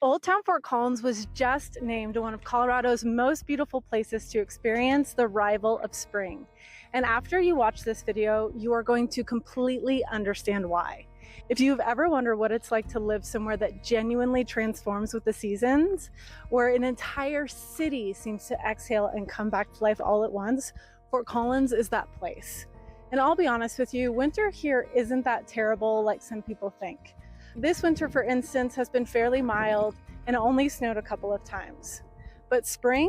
Old Town Fort Collins was just named one of Colorado's most beautiful places to experience the arrival of spring. And after you watch this video, you are going to completely understand why. If you've ever wondered what it's like to live somewhere that genuinely transforms with the seasons, where an entire city seems to exhale and come back to life all at once, Fort Collins is that place. And I'll be honest with you, winter here isn't that terrible like some people think. This winter, for instance, has been fairly mild and only snowed a couple of times. But spring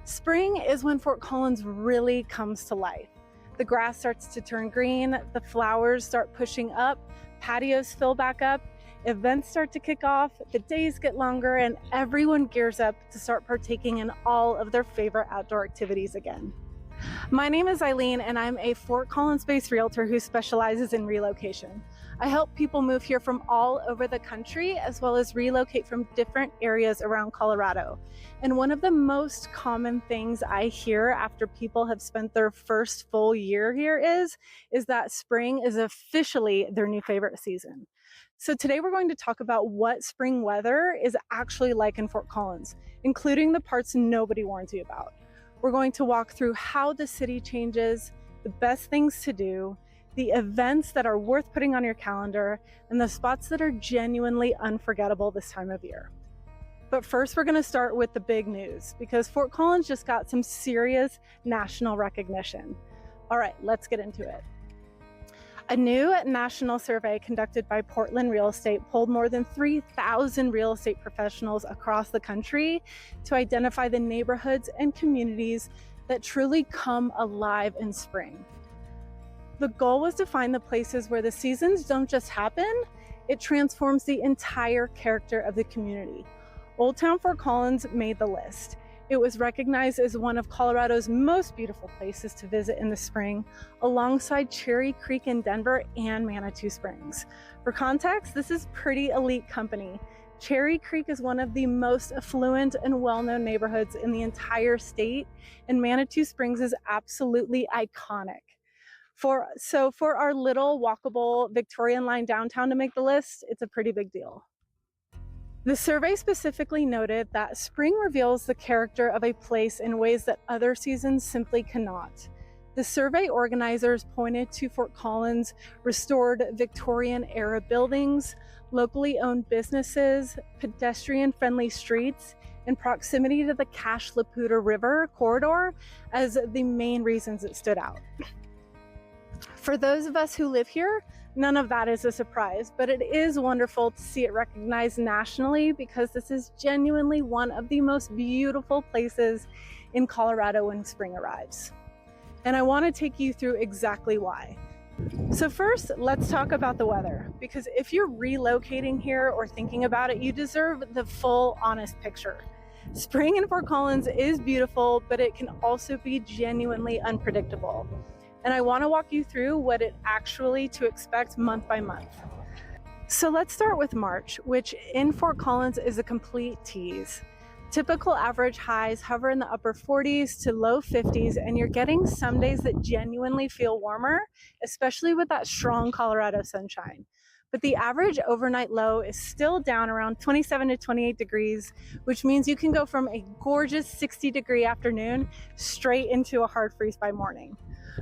is when Fort Collins really comes to life. The grass starts to turn green, the flowers start pushing up, patios fill back up, events start to kick off, the days get longer, and everyone gears up to start partaking in all of their favorite outdoor activities again. My name is Eileen, and I'm a Fort Collins-based realtor who specializes in relocation. I help people move here from all over the country, as well as relocate from different areas around Colorado. And one of the most common things I hear after people have spent their first full year here is that spring is officially their new favorite season. So today we're going to talk about what spring weather is actually like in Fort Collins, including the parts nobody warns you about. We're going to walk through how the city changes, the best things to do, the events that are worth putting on your calendar, and the spots that are genuinely unforgettable this time of year. But first, we're going to start with the big news because Fort Collins just got some serious national recognition. All right, let's get into it. A new national survey conducted by Portland Real Estate polled more than 3,000 real estate professionals across the country to identify the neighborhoods and communities that truly come alive in spring. The goal was to find the places where the seasons don't just happen, it transforms the entire character of the community. Old Town Fort Collins made the list. It was recognized as one of Colorado's most beautiful places to visit in the spring, alongside Cherry Creek in Denver and Manitou Springs. For context, this is pretty elite company. Cherry Creek is one of the most affluent and well-known neighborhoods in the entire state, and Manitou Springs is absolutely iconic. For our little walkable Victorian line downtown to make the list, it's a pretty big deal. The survey specifically noted that spring reveals the character of a place in ways that other seasons simply cannot. The survey organizers pointed to Fort Collins' restored Victorian-era buildings, locally owned businesses, pedestrian-friendly streets, and proximity to the Cache-la-Poudre River corridor as the main reasons it stood out. For those of us who live here, none of that is a surprise, but it is wonderful to see it recognized nationally because this is genuinely one of the most beautiful places in Colorado when spring arrives. And I want to take you through exactly why. So first, let's talk about the weather, because if you're relocating here or thinking about it, you deserve the full, honest picture. Spring in Fort Collins is beautiful, but it can also be genuinely unpredictable. And I want to walk you through what it actually to expect month by month. So let's start with March, which in Fort Collins is a complete tease. Typical average highs hover in the upper 40s to low 50s, and you're getting some days that genuinely feel warmer, especially with that strong Colorado sunshine. But the average overnight low is still down around 27 to 28 degrees, which means you can go from a gorgeous 60-degree afternoon straight into a hard freeze by morning.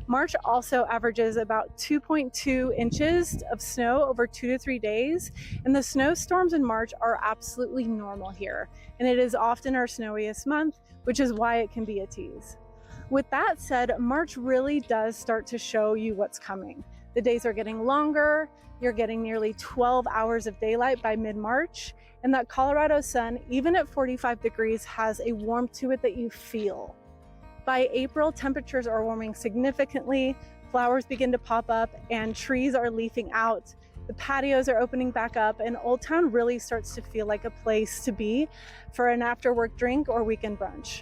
March also averages about 2.2 inches of snow over 2 to 3 days, and the snowstorms in March are absolutely normal here, and it is often our snowiest month, which is why it can be a tease. With that said, March really does start to show you what's coming. The days are getting longer, you're getting nearly 12 hours of daylight by mid-March, and that Colorado sun, even at 45 degrees, has a warmth to it that you feel. By April, temperatures are warming significantly, flowers begin to pop up, and trees are leafing out. The patios are opening back up, and Old Town really starts to feel like a place to be for an after-work drink or weekend brunch.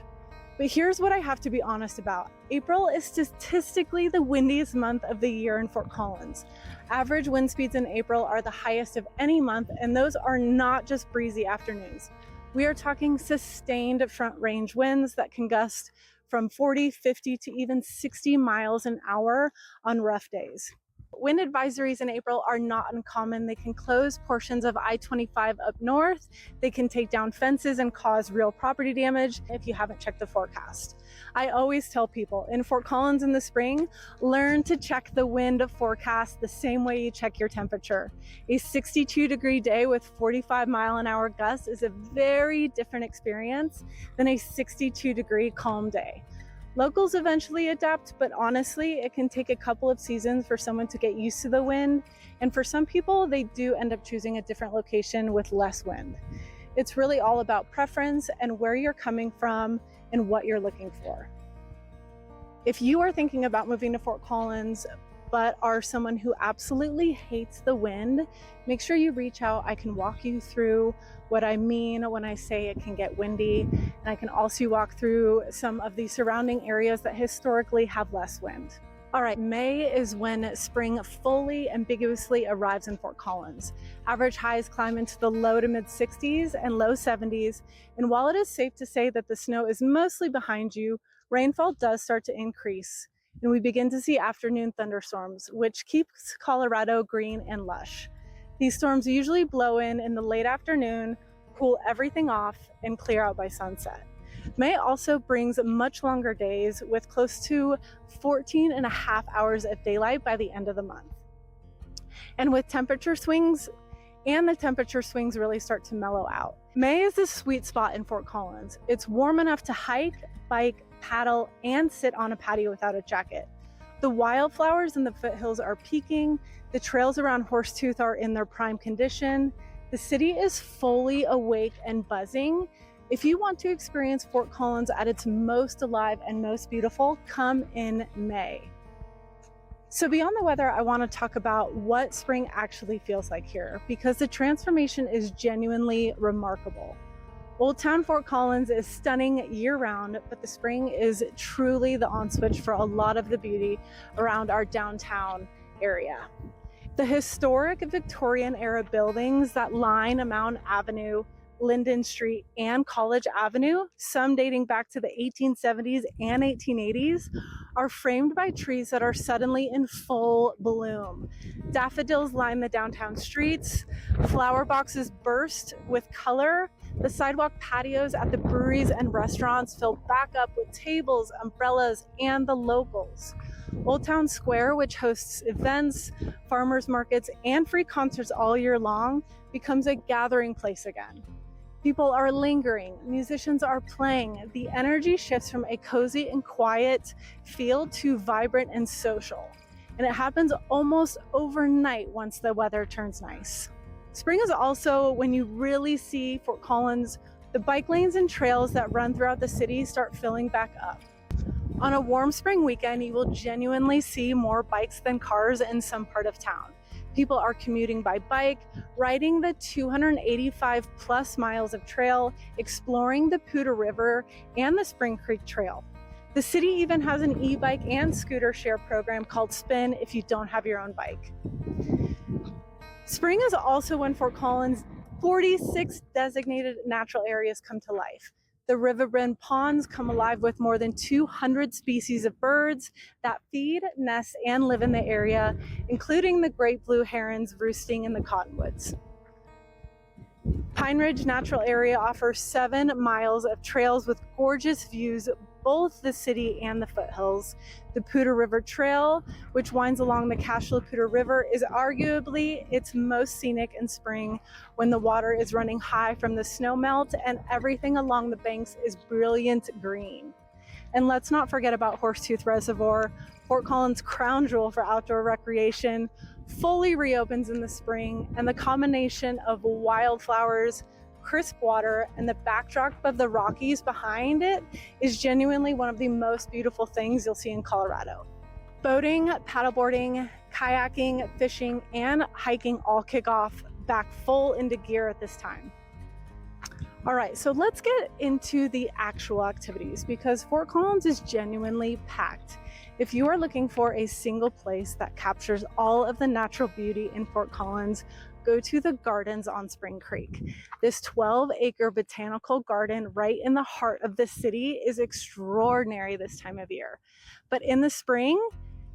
But here's what I have to be honest about. April is statistically the windiest month of the year in Fort Collins. Average wind speeds in April are the highest of any month, and those are not just breezy afternoons. We are talking sustained front range winds that can gust from 40, 50 to even 60 miles an hour on rough days. Wind advisories in April are not uncommon. They can close portions of I-25 up north. They can take down fences and cause real property damage if you haven't checked the forecast. I always tell people in Fort Collins in the spring, learn to check the wind forecast the same way you check your temperature. A 62-degree day with 45-mile-an-hour gusts is a very different experience than a 62-degree calm day. Locals eventually adapt, but honestly, it can take a couple of seasons for someone to get used to the wind. And for some people, they do end up choosing a different location with less wind. It's really all about preference and where you're coming from and what you're looking for. If you are thinking about moving to Fort Collins, but are someone who absolutely hates the wind, make sure you reach out. I can walk you through what I mean when I say it can get windy, and I can also walk through some of the surrounding areas that historically have less wind. All right, May is when spring fully ambiguously arrives in Fort Collins. Average highs climb into the low to mid 60s and low 70s, and while it is safe to say that the snow is mostly behind you, rainfall does start to increase. And we begin to see afternoon thunderstorms, which keeps Colorado green and lush. These storms usually blow in the late afternoon, cool everything off, and clear out by sunset. May also brings much longer days with close to 14 and a half hours of daylight by the end of the month. And with temperature swings, the temperature swings really start to mellow out. May is the sweet spot in Fort Collins. It's warm enough to hike, bike, paddle, and sit on a patio without a jacket. The wildflowers in the foothills are peaking. The trails around Horsetooth are in their prime condition. The city is fully awake and buzzing. If you want to experience Fort Collins at its most alive and most beautiful, come in May. So beyond the weather, I want to talk about what spring actually feels like here, because the transformation is genuinely remarkable. Old Town Fort Collins is stunning year-round, but the spring is truly the on-switch for a lot of the beauty around our downtown area. The historic Victorian-era buildings that line Mountain Avenue, Linden Street, and College Avenue, some dating back to the 1870s and 1880s, are framed by trees that are suddenly in full bloom. Daffodils line the downtown streets, flower boxes burst with color, the sidewalk patios at the breweries and restaurants fill back up with tables, umbrellas, and the locals. Old Town Square, which hosts events, farmers markets, and free concerts all year long, becomes a gathering place again. People are lingering, musicians are playing. The energy shifts from a cozy and quiet feel to vibrant and social. And it happens almost overnight once the weather turns nice. Spring is also when you really see Fort Collins, the bike lanes and trails that run throughout the city start filling back up. On a warm spring weekend, you will genuinely see more bikes than cars in some part of town. People are commuting by bike, riding the 285 plus miles of trail, exploring the Poudre River and the Spring Creek Trail. The city even has an e-bike and scooter share program called Spin if you don't have your own bike. Spring is also when Fort Collins' 46 designated natural areas come to life. The riverbed ponds come alive with more than 200 species of birds that feed, nest, and live in the area, including the great blue herons roosting in the cottonwoods. Pine Ridge Natural Area offers 7 miles of trails with gorgeous views, both the city and the foothills. The Poudre River Trail, which winds along the Cashel-Poudre River, is arguably its most scenic in spring when the water is running high from the snowmelt and everything along the banks is brilliant green. And let's not forget about Horsetooth Reservoir, Fort Collins' crown jewel for outdoor recreation, fully reopens in the spring, and the combination of wildflowers, crisp water, and the backdrop of the Rockies behind it is genuinely one of the most beautiful things you'll see in Colorado. Boating, paddleboarding, kayaking, fishing, and hiking all kick off back full into gear at this time. All right, so let's get into the actual activities because Fort Collins is genuinely packed. If you are looking for a single place that captures all of the natural beauty in Fort Collins, go to the gardens on Spring Creek. This 12-acre botanical garden right in the heart of the city is extraordinary this time of year. But in the spring,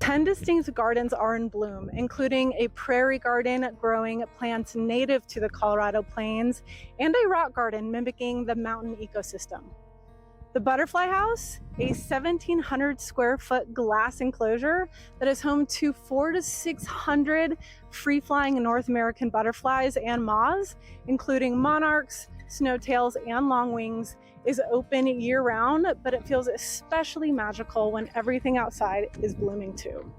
10 distinct gardens are in bloom, including a prairie garden growing plants native to the Colorado plains and a rock garden mimicking the mountain ecosystem. The Butterfly House, a 1,700 square foot glass enclosure that is home to 400 to 600 free-flying North American butterflies and moths, including monarchs, snowtails, and longwings, is open year-round, but it feels especially magical when everything outside is blooming too.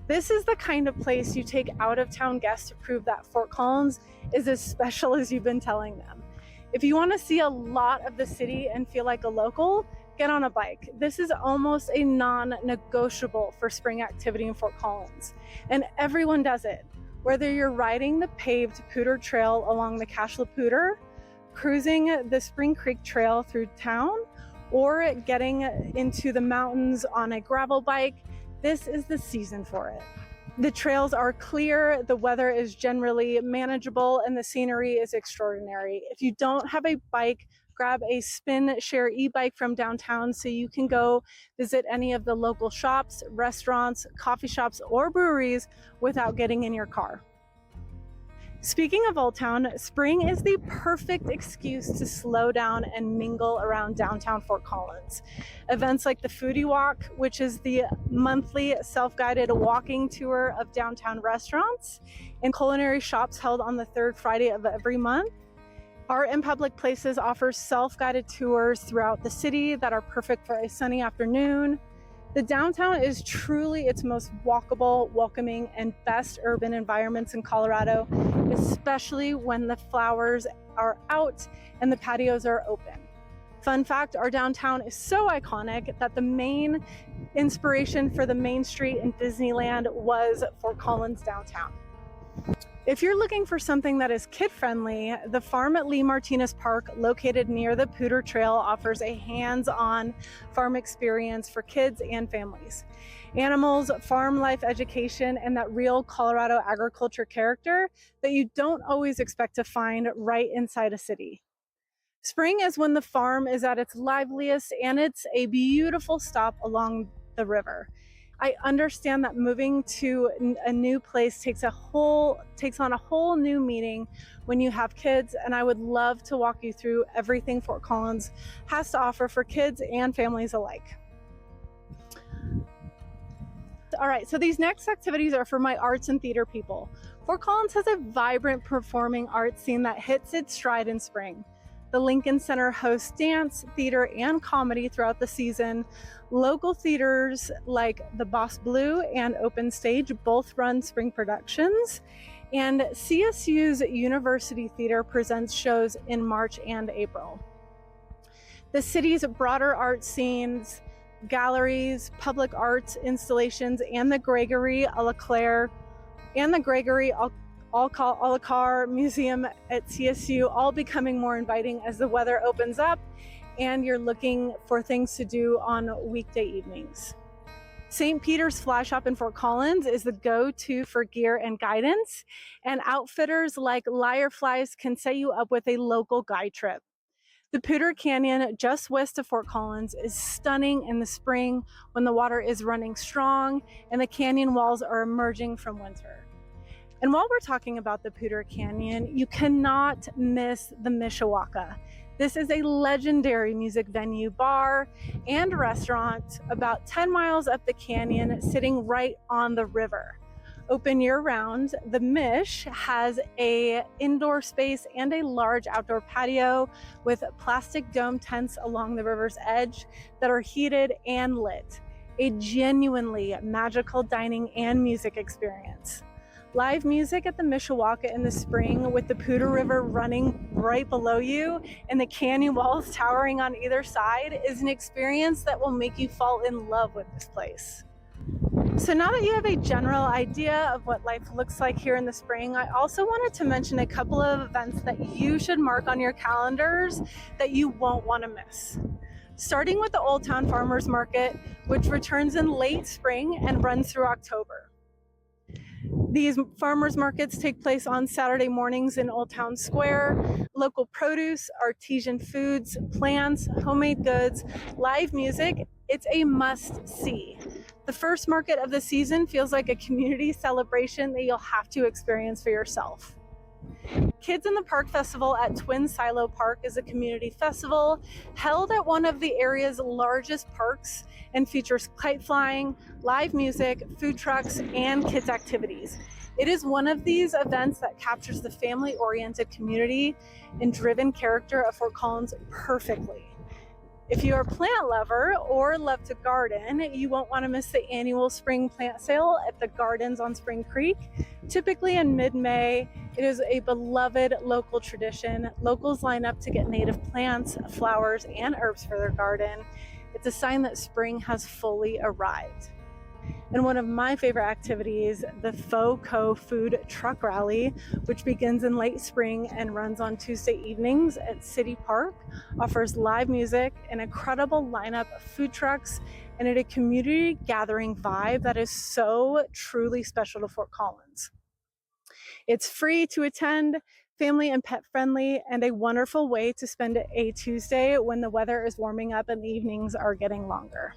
This is the kind of place you take out-of-town guests to prove that Fort Collins is as special as you've been telling them. If you want to see a lot of the city and feel like a local, get on a bike. This is almost a non-negotiable for spring activity in Fort Collins, and everyone does it. Whether you're riding the paved Poudre Trail along the Cache la Poudre, cruising the Spring Creek Trail through town, or getting into the mountains on a gravel bike, this is the season for it. The trails are clear, the weather is generally manageable, and the scenery is extraordinary. If you don't have a bike, grab a spin share e-bike from downtown so you can go visit any of the local shops, restaurants, coffee shops, or breweries without getting in your car. Speaking of Old Town, spring is the perfect excuse to slow down and mingle around downtown Fort Collins. Events like the Foodie Walk, which is the monthly self-guided walking tour of downtown restaurants, and culinary shops held on the third Friday of every month. Art in Public Places offers self-guided tours throughout the city that are perfect for a sunny afternoon. The downtown is truly its most walkable, welcoming, and best urban environments in Colorado, especially when the flowers are out and the patios are open. Fun fact, our downtown is so iconic that the main inspiration for the main street in Disneyland was Fort Collins downtown. If you're looking for something that is kid-friendly, the farm at Lee Martinez Park, located near the Poudre Trail, offers a hands-on farm experience for kids and families. Animals, farm life education, and that real Colorado agriculture character that you don't always expect to find right inside a city. Spring is when the farm is at its liveliest, and it's a beautiful stop along the river. I understand that moving to a new place takes on a whole new meaning when you have kids, and I would love to walk you through everything Fort Collins has to offer for kids and families alike. All right, so these next activities are for my arts and theater people. Fort Collins has a vibrant performing arts scene that hits its stride in spring. The Lincoln Center hosts dance, theater, and comedy throughout the season. Local theaters like the Boss Blue and Open Stage both run spring productions. And CSU's University Theater presents shows in March and April. The city's broader art scenes, galleries, public arts installations, and the Gregory a la Claire and the Gregory a la carte museum at CSU, all becoming more inviting as the weather opens up and you're looking for things to do on weekday evenings. St. Peter's Fly Shop in Fort Collins is the go-to for gear and guidance, and outfitters like Lyre Flies can set you up with a local guide trip. The Poudre Canyon just west of Fort Collins is stunning in the spring when the water is running strong and the canyon walls are emerging from winter. And while we're talking about the Poudre Canyon, you cannot miss the Mishawaka. This is a legendary music venue, bar, and restaurant about 10 miles up the canyon, sitting right on the river. Open year-round, the Mish has an indoor space and a large outdoor patio with plastic dome tents along the river's edge that are heated and lit. A genuinely magical dining and music experience. Live music at the Mishawaka in the spring with the Poudre River running right below you and the canyon walls towering on either side is an experience that will make you fall in love with this place. So now that you have a general idea of what life looks like here in the spring, I also wanted to mention a couple of events that you should mark on your calendars that you won't want to miss. Starting with the Old Town Farmers Market, which returns in late spring and runs through October. These farmers markets take place on Saturday mornings in Old Town Square. Local produce, artesian foods, plants, homemade goods, live music, it's a must-see. The first market of the season feels like a community celebration that you'll have to experience for yourself. Kids in the Park Festival at Twin Silo Park is a community festival held at one of the area's largest parks and features kite flying, live music, food trucks, and kids' activities. It is one of these events that captures the family-oriented community and driven character of Fort Collins perfectly. If you're a plant lover or love to garden, you won't want to miss the annual spring plant sale at the gardens on Spring Creek. Typically in mid-May, it is a beloved local tradition. Locals line up to get native plants, flowers, and herbs for their garden. It's a sign that spring has fully arrived. And one of my favorite activities, the FOCO Food Truck Rally, which begins in late spring and runs on Tuesday evenings at City Park, offers live music, an incredible lineup of food trucks, and a community gathering vibe that is so truly special to Fort Collins. It's free to attend, family and pet friendly, and a wonderful way to spend a Tuesday when the weather is warming up and the evenings are getting longer.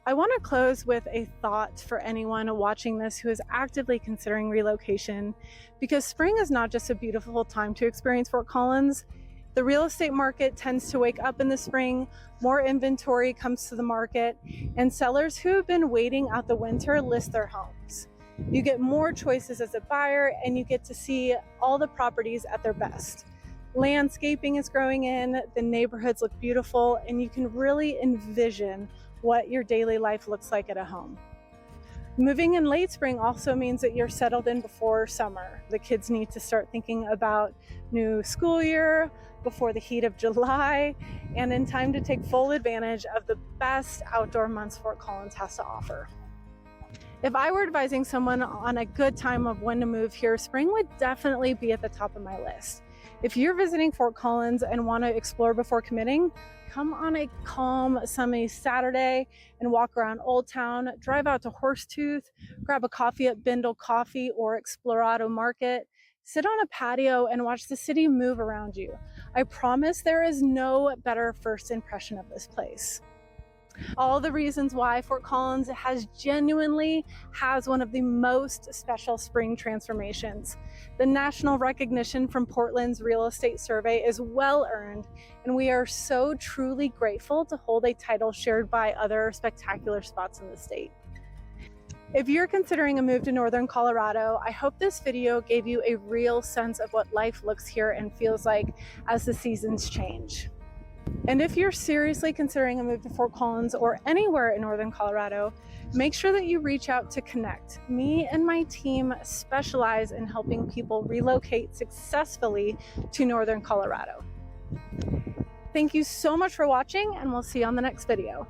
I want to close with a thought for anyone watching this who is actively considering relocation, because spring is not just a beautiful time to experience Fort Collins. The real estate market tends to wake up in the spring, more inventory comes to the market, and sellers who have been waiting out the winter list their homes. You get more choices as a buyer, and you get to see all the properties at their best. Landscaping is growing in, the neighborhoods look beautiful, and you can really envision what your daily life looks like at a home. Moving in late spring also means that you're settled in before summer. The kids need to start thinking about new school year before the heat of July, and in time to take full advantage of the best outdoor months Fort Collins has to offer. If I were advising someone on a good time of when to move here, spring would definitely be at the top of my list. If you're visiting Fort Collins and want to explore before committing, come on a calm, sunny Saturday and walk around Old Town, drive out to Horsetooth, grab a coffee at Bindle Coffee or Explorado Market, sit on a patio and watch the city move around you. I promise there is no better first impression of this place. All the reasons why Fort Collins genuinely has one of the most special spring transformations. The national recognition from Portland's real estate survey is well earned, and we are so truly grateful to hold a title shared by other spectacular spots in the state. If you're considering a move to Northern Colorado, I hope this video gave you a real sense of what life looks here and feels like as the seasons change. And if you're seriously considering a move to Fort Collins or anywhere in Northern Colorado, make sure that you reach out to connect. Me and my team specialize in helping people relocate successfully to Northern Colorado. Thank you so much for watching, and we'll see you on the next video.